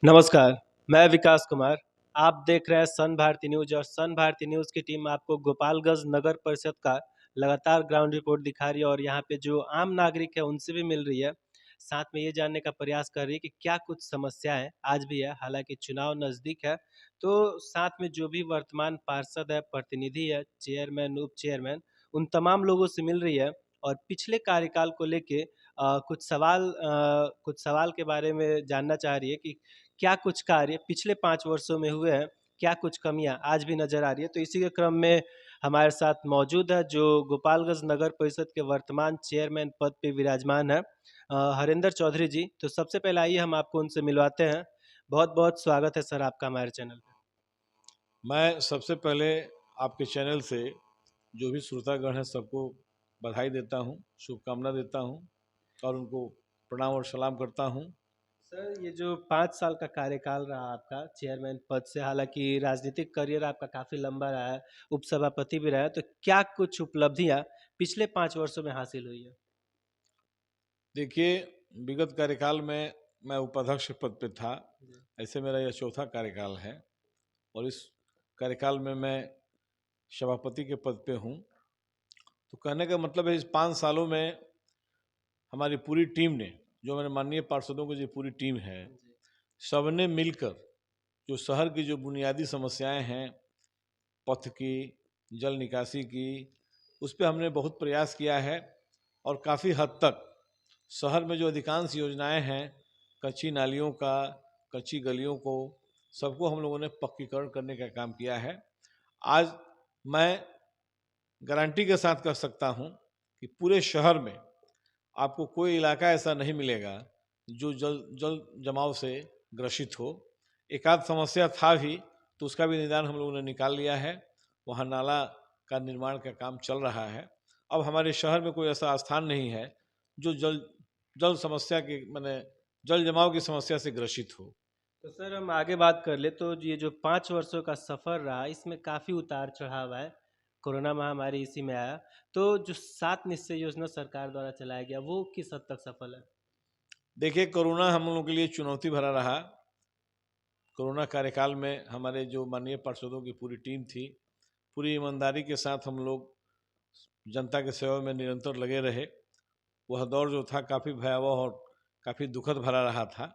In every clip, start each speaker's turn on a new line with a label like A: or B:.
A: नमस्कार, मैं विकास कुमार। आप देख रहे हैं सन भारती न्यूज़ और सन भारती न्यूज़ की टीम आपको गोपालगंज नगर परिषद का लगातार ग्राउंड रिपोर्ट दिखा रही है और यहाँ पे जो आम नागरिक है उनसे भी मिल रही है। साथ में ये जानने का प्रयास कर रही है कि क्या कुछ समस्याएं आज भी है, हालांकि चुनाव नज़दीक है। तो साथ में जो भी वर्तमान पार्षद है, प्रतिनिधि है, चेयरमैन, उप चेयरमैन, उन तमाम लोगों से मिल रही है और पिछले कार्यकाल को लेके कुछ सवाल के बारे में जानना चाह रही है कि क्या कुछ कार्य पिछले 5 वर्षों में हुए हैं, क्या कुछ कमियाँ आज भी नज़र आ रही है? तो इसी के क्रम में हमारे साथ मौजूद है जो गोपालगंज नगर परिषद के वर्तमान चेयरमैन पद पे विराजमान है, हरेंद्र चौधरी जी। तो सबसे पहले आइए हम आपको उनसे मिलवाते हैं। बहुत-बहुत स्वागत है सर आपका हमारे चैनल पे।
B: मैं सबसे पहले आपके चैनल से जो भी श्रोतागण हैं सबको बधाई देता हूं, शुभकामना देता हूं और उनको प्रणाम और सलाम करता हूं।
A: सर ये जो 5 साल का कार्यकाल रहा आपका चेयरमैन पद से, हालांकि राजनीतिक करियर आपका काफ़ी लंबा रहा है, उपसभापति भी रहा है, तो क्या कुछ उपलब्धियां पिछले 5 वर्षों में हासिल हुई है?
B: देखिए, विगत कार्यकाल में मैं उपाध्यक्ष पद पे था।
A: जी।
B: ऐसे मेरा यह चौथा कार्यकाल है और इस कार्यकाल में मैं सभापति के पद पे हूं। तो कहने का मतलब है इस 5 सालों में हमारी पूरी टीम ने, जो मेरे माननीय पार्षदों की जो पूरी टीम है,
A: जी।
B: सबने मिलकर जो शहर की जो बुनियादी समस्याएं हैं, पथ की, जल निकासी की, उस पे हमने बहुत प्रयास किया है और काफ़ी हद तक शहर में जो अधिकांश योजनाएं हैं, कच्ची नालियों का, कच्ची गलियों को, सबको हम लोगों ने पक्कीकरण करने का काम किया है। आज मैं गारंटी के साथ कह सकता हूं कि पूरे शहर में आपको कोई इलाका ऐसा नहीं मिलेगा जो जल जल जमाव से ग्रसित हो। एक आध समस्या था भी तो उसका भी निदान हम लोगों ने निकाल लिया है। वहाँ नाला का निर्माण का काम चल रहा है। अब हमारे शहर में कोई ऐसा स्थान नहीं है जो जल जल समस्या के माने जल जमाव की समस्या से ग्रसित हो।
A: तो सर हम आगे बात कर ले तो ये जो 5 वर्षों का सफ़र रहा इसमें काफ़ी उतार चढ़ाव है। कोरोना महामारी इसी में आया। तो जो 7 निश्चय योजना सरकार द्वारा चलाया गया वो किस हद तक सफल है?
B: देखिए, कोरोना हम लोगों के लिए चुनौती भरा रहा। कोरोना कार्यकाल में हमारे जो माननीय पार्षदों की पूरी टीम थी, पूरी ईमानदारी के साथ हम लोग जनता के सेवा में निरंतर लगे रहे। वह दौर जो था काफ़ी भयावह और काफ़ी दुखद भरा रहा था।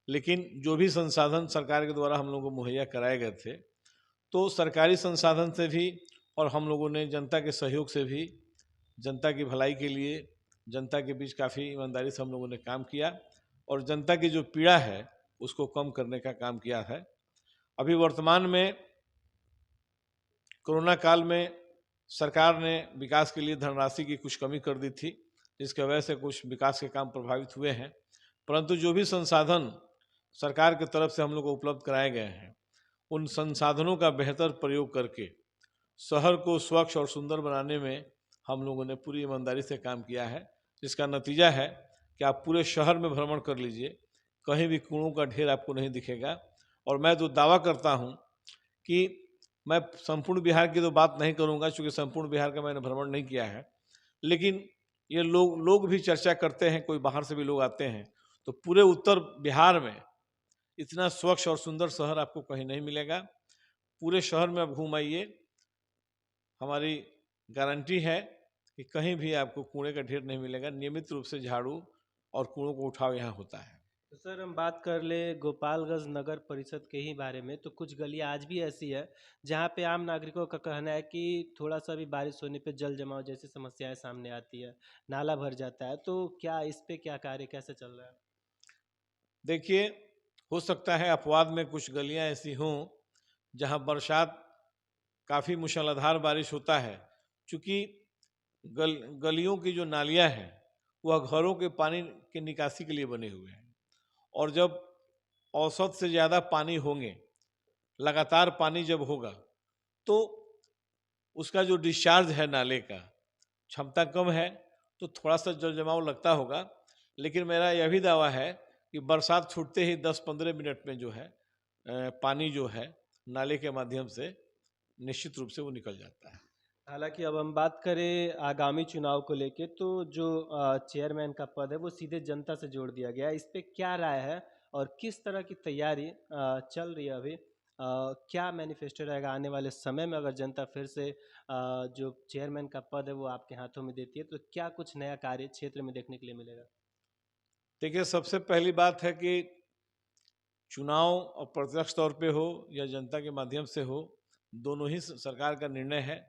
B: लेकिन जो भी संसाधन सरकार के द्वारा हम लोगों को मुहैया कराए गए थे, तो सरकारी संसाधन से भी और हम लोगों ने जनता के सहयोग से भी जनता की भलाई के लिए जनता के बीच काफ़ी ईमानदारी से हम लोगों ने काम किया और जनता की जो पीड़ा है उसको कम करने का काम किया है। अभी वर्तमान में कोरोना काल में सरकार ने विकास के लिए धनराशि की कुछ कमी कर दी थी, जिसकी वजह से कुछ विकास के काम प्रभावित हुए हैं। परंतु जो भी संसाधन सरकार की तरफ से हम लोग को उपलब्ध कराए गए हैं, उन संसाधनों का बेहतर प्रयोग करके शहर को स्वच्छ और सुंदर बनाने में हम लोगों ने पूरी ईमानदारी से काम किया है। जिसका नतीजा है कि आप पूरे शहर में भ्रमण कर लीजिए, कहीं भी कूड़ों का ढेर आपको नहीं दिखेगा। और मैं तो दावा करता हूं कि मैं संपूर्ण बिहार की तो बात नहीं करूंगा, क्योंकि संपूर्ण बिहार का मैंने भ्रमण नहीं किया है। लेकिन ये लोग भी चर्चा करते हैं, कोई बाहर से भी लोग आते हैं, तो पूरे उत्तर बिहार में इतना स्वच्छ और सुंदर शहर आपको कहीं नहीं मिलेगा। पूरे शहर में आप घूम आइए, हमारी गारंटी है कि कहीं भी आपको कूड़े का ढेर नहीं मिलेगा। नियमित रूप से झाड़ू और कूड़ों को उठाव यहाँ होता है।
A: तो सर हम बात कर ले गोपालगंज नगर परिषद के ही बारे में, तो कुछ गलियां आज भी ऐसी है जहां पे आम नागरिकों का कहना है कि थोड़ा सा भी बारिश होने पे जल जमाव जैसी समस्याएं सामने आती है, नाला भर जाता है। तो क्या इस पे क्या कार्य कैसे चल रहा है?
B: देखिए, हो सकता है अपवाद में कुछ गलियां ऐसी हों जहां बरसात काफ़ी मूसलाधार बारिश होता है। चूँकि गलियों की जो नालियां हैं वह घरों के पानी के निकासी के लिए बने हुए हैं और जब औसत से ज़्यादा पानी होंगे, लगातार पानी जब होगा, तो उसका जो डिस्चार्ज है नाले का क्षमता कम है, तो थोड़ा सा जल जमाव लगता होगा। लेकिन मेरा यह भी दावा है कि बरसात छूटते ही 10-15 मिनट में जो है पानी जो है नाले के माध्यम से निश्चित रूप से वो निकल जाता है।
A: हालांकि अब हम बात करें आगामी चुनाव को लेके, तो जो चेयरमैन का पद है वो सीधे जनता से जोड़ दिया गया है। इस पे क्या राय है और किस तरह की तैयारी चल रही है अभी? क्या मैनिफेस्टो रहेगा आने वाले समय में अगर जनता फिर से जो चेयरमैन का पद है वो आपके हाथों में देती है, तो क्या कुछ नया कार्य क्षेत्र में देखने के लिए मिलेगा?
B: देखिए, सबसे पहली बात है कि चुनाव और प्रत्यक्ष तौर पे हो या जनता के माध्यम से हो, दोनों ही सरकार का निर्णय है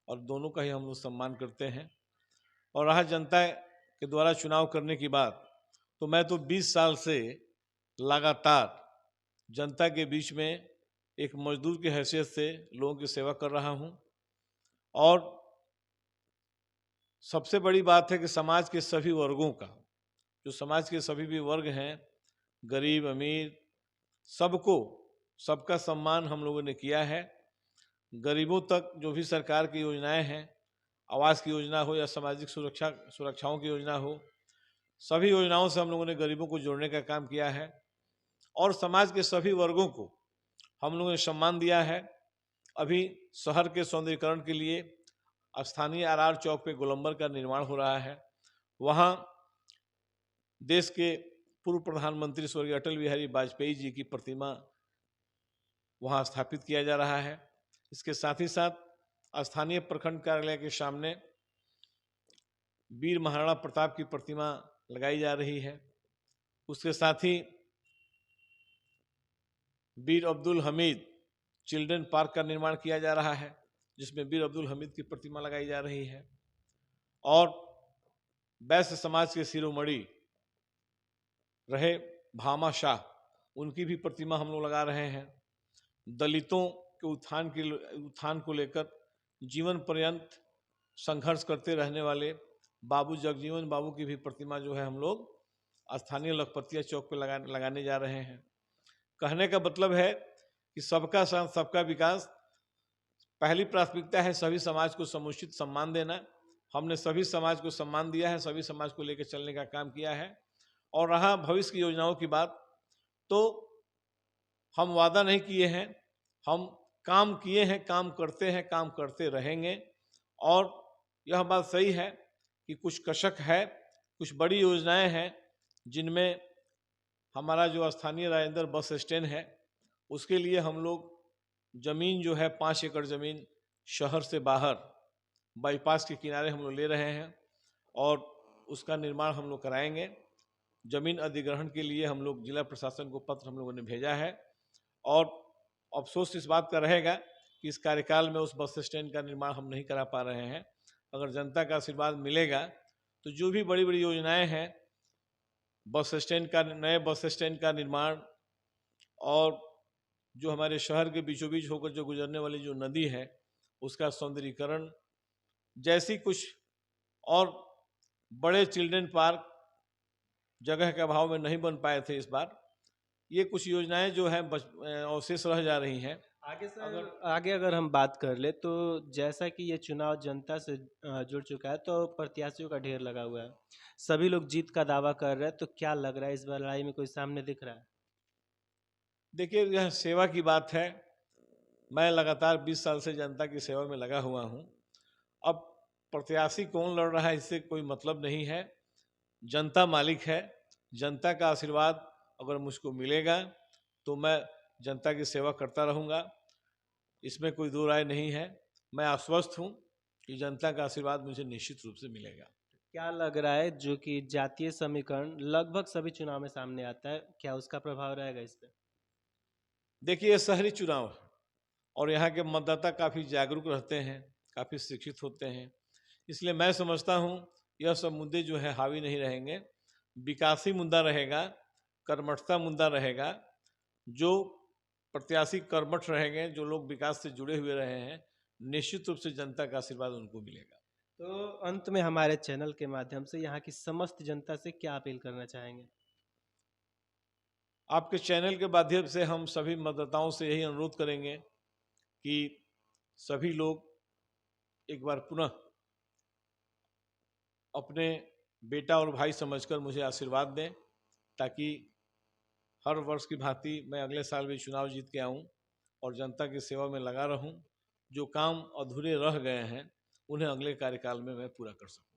B: और दोनों का ही हम लोग सम्मान करते हैं। और रहा जनता के द्वारा चुनाव करने की बात, तो मैं तो 20 साल से लगातार जनता के बीच में एक मजदूर की हैसियत से लोगों की सेवा कर रहा हूं। और सबसे बड़ी बात है कि समाज के सभी वर्गों का, जो समाज के सभी भी वर्ग हैं, गरीब अमीर, सबको, सबका सम्मान हम लोगों ने किया है। गरीबों तक जो भी सरकार की योजनाएं हैं, आवास की योजना हो या सामाजिक सुरक्षाओं की योजना हो, सभी योजनाओं से हम लोगों ने गरीबों को जोड़ने का काम किया है। और समाज के सभी वर्गों को हम लोगों ने सम्मान दिया है। अभी शहर के सौंदर्यीकरण के लिए स्थानीय आरआर चौक पे गोलंबर का निर्माण हो रहा है। वहाँ देश के पूर्व प्रधानमंत्री स्वर्गीय अटल बिहारी वाजपेयी जी की प्रतिमा वहाँ स्थापित किया जा रहा है। इसके साथ ही साथ स्थानीय प्रखंड कार्यालय के सामने वीर महाराणा प्रताप की प्रतिमा लगाई जा रही है। उसके साथ ही वीर अब्दुल हमीद चिल्ड्रन पार्क का निर्माण किया जा रहा है, जिसमें वीर अब्दुल हमीद की प्रतिमा लगाई जा रही है। और वैश्य समाज के शिरोमणि रहे भामा शाह, उनकी भी प्रतिमा हम लोग लगा रहे हैं। दलितों के उत्थान को लेकर जीवन पर्यंत संघर्ष करते रहने वाले बाबू जगजीवन बाबू की भी प्रतिमा जो है हम लोग स्थानीय लखपतिया चौक पे लगाने जा रहे हैं। कहने का मतलब है कि सबका साथ सबका विकास पहली प्राथमिकता है। सभी समाज को समुचित सम्मान देना। हमने सभी समाज को सम्मान दिया है, सभी समाज को लेकर चलने का काम किया है। और रहा भविष्य की योजनाओं की बात, तो हम वादा नहीं किए हैं, हम काम किए हैं, काम करते हैं, काम करते रहेंगे। और यह बात सही है कि कुछ कसक है, कुछ बड़ी योजनाएं हैं जिनमें हमारा जो स्थानीय राजेंद्र बस स्टैंड है, उसके लिए हम लोग जमीन जो है 5 एकड़ जमीन शहर से बाहर बाईपास के किनारे हम लोग ले रहे हैं और उसका निर्माण हम लोग कराएंगे। जमीन अधिग्रहण के लिए हम लोग जिला प्रशासन को पत्र हम लोगों ने भेजा है। और अफसोस इस बात का रहेगा कि इस कार्यकाल में उस बस स्टैंड का निर्माण हम नहीं करा पा रहे हैं। अगर जनता का आशीर्वाद मिलेगा तो जो भी बड़ी बड़ी योजनाएं हैं, बस स्टैंड का, नए बस स्टैंड का निर्माण, और जो हमारे शहर के बीचों बीच होकर जो गुजरने वाली जो नदी है उसका सौंदर्यीकरण, जैसी कुछ और बड़े चिल्ड्रन पार्क जगह के अभाव में नहीं बन पाए थे, इस बार ये कुछ योजनाएं जो हैं अवशेष रह जा रही हैं।
A: आगे अगर हम बात कर ले तो जैसा कि ये चुनाव जनता से जुड़ चुका है, तो प्रत्याशियों का ढेर लगा हुआ है, सभी लोग जीत का दावा कर रहे हैं, तो क्या लग रहा है इस बार लड़ाई में कोई सामने दिख रहा है?
B: देखिए, यह सेवा की बात है। मैं लगातार 20 साल से जनता की सेवा में लगा हुआ हूं। अब प्रत्याशी कौन लड़ रहा है इससे कोई मतलब नहीं है। जनता मालिक है। जनता का आशीर्वाद अगर मुझको मिलेगा तो मैं जनता की सेवा करता रहूँगा, इसमें कोई दो राय नहीं है। मैं आश्वस्त हूँ कि जनता का आशीर्वाद मुझे निश्चित रूप से मिलेगा।
A: क्या लग रहा है जो कि जातीय समीकरण लगभग सभी चुनाव में सामने आता है, क्या उसका प्रभाव रहेगा इस पर?
B: देखिए, ये शहरी चुनाव है और यहाँ के मतदाता काफ़ी जागरूक रहते हैं, काफ़ी शिक्षित होते हैं, इसलिए मैं समझता हूँ यह सब मुद्दे जो है हावी नहीं रहेंगे। विकासी मुद्दा रहेगा, कर्मठता मुद्दा रहेगा। जो प्रत्याशी कर्मठ रहेंगे, जो लोग विकास से जुड़े हुए रहे हैं, निश्चित रूप से जनता का आशीर्वाद उनको मिलेगा।
A: तो अंत में हमारे चैनल के माध्यम से यहाँ की समस्त जनता से क्या अपील करना चाहेंगे?
B: आपके चैनल के माध्यम से हम सभी मतदाताओं से यही अनुरोध करेंगे कि सभी लोग एक बार पुनः अपने बेटा और भाई समझकर मुझे आशीर्वाद दें, ताकि हर वर्ष की भांति मैं अगले साल भी चुनाव जीत के आऊं और जनता की सेवा में लगा रहूं। जो काम अधूरे रह गए हैं उन्हें अगले कार्यकाल में मैं पूरा कर सकूं।